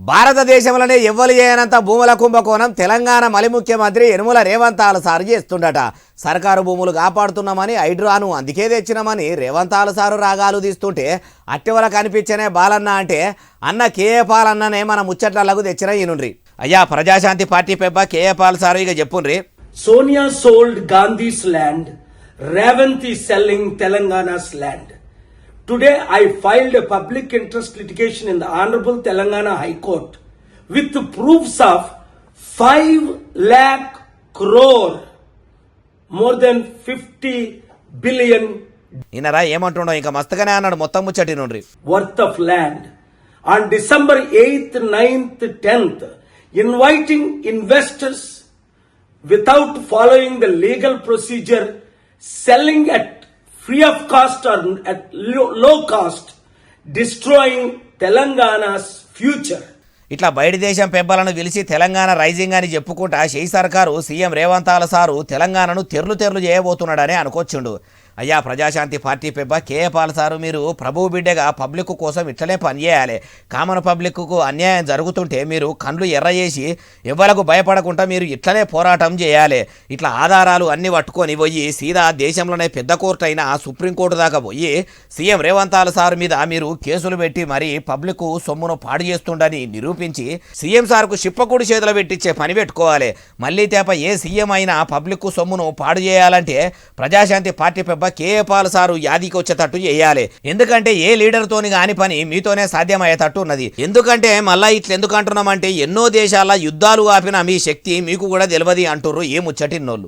భారతదేశంలోనే ఎవ్వరు చేయనంత భూముల కుంభకోణం తెలంగాణ మలి ముఖ్యమంత్రి యనుమల రేవంత్ సారు చేస్తుండట. సర్కారు భూములు కాపాడుతున్నామని హైడ్రాను అందుకే తెచ్చినామని రేవంత్ సారు రాగాలు తీస్తుంటే అట్టెవల కనిపించనే బాలన్న అంటే అన్న కేఏ పాల్ అన్ననే మన ముచ్చట్లకు తెచ్చిన ఈనుండ్రి. అయ్యా ప్రజాశాంతి పార్టీ పెబ్బ కేఏ పాల్ సారు ఇక చెప్పుండ్రి. Sonia sold Gandhi's land. Revanth is selling Telangana's land. Today I filed a public interest litigation in the Honorable Telangana High Court with the proofs of 5 lakh crore, more than 50 billion ఈయనరా ఏమంటుండో ఇంకా మస్తుగానే అన్నాడు మొత్తం ముచ్చటి నుండ్రి. worth of land on December 8th, 9th, 10th, inviting investors without following the legal procedure, selling at free of cost or at low cost, destroying Telangana's future. ఇట్లా బయటి దేశం పెబ్బలను పిలిచి Telangana rising అని చెప్పుకుంటా షెయి సర్కారు సీఎం రేవంత్ సారు తెలంగాణను తెర్లు చేయబోతున్నాడని అనుకోవచ్చుండు. అయ్యా ప్రజాశాంతి పార్టీ పెబ్బ కేఏ పాల్ సారు మీరు ప్రభువు బిడ్డగా పబ్లిక్ కోసం ఇట్లనే పనిచేయాలి. కామన్ పబ్లిక్కు అన్యాయం జరుగుతుంటే మీరు కండ్లు ఎర్ర చేసి ఎవ్వరకు భయపడకుండా మీరు ఇట్లనే పోరాటం చేయాలి. ఇట్లా ఆధారాలు అన్ని పట్టుకొని పోయి సీదా దేశంలోనే పెద్ద కోర్టు అయిన సుప్రీంకోర్టు దాకా పోయి సీఎం రేవంత్ సారు మీద మీరు కేసులు పెట్టి మరి పబ్లిక్ సొమ్మును పాడు చేస్తుండని నిరూపించి సీఎం సార్కు చిప్పకూడి చేతులు పెట్టించే పని పెట్టుకోవాలి. మళ్ళీ తేప ఏ సీఎం అయినా పబ్లిక్ సొమ్మును పాడు చేయాలంటే ప్రజాశాంతి పార్టీ పెబ్బ కేఏ పాల్ సారు యాదికి వచ్చేటట్టు చేయాలి. ఎందుకంటే ఏ లీడర్తోని కాని పని మీతోనే సాధ్యమయ్యేటట్టు ఉన్నది. ఎందుకంటే మళ్ళా ఇట్లా ఎందుకు అంటున్నామంటే ఎన్నో దేశాల యుద్ధాలు ఆపిన మీ శక్తి మీకు కూడా తెలియదు అంటుర్రు ఈ ముచ్చటిన్నోళ్ళు.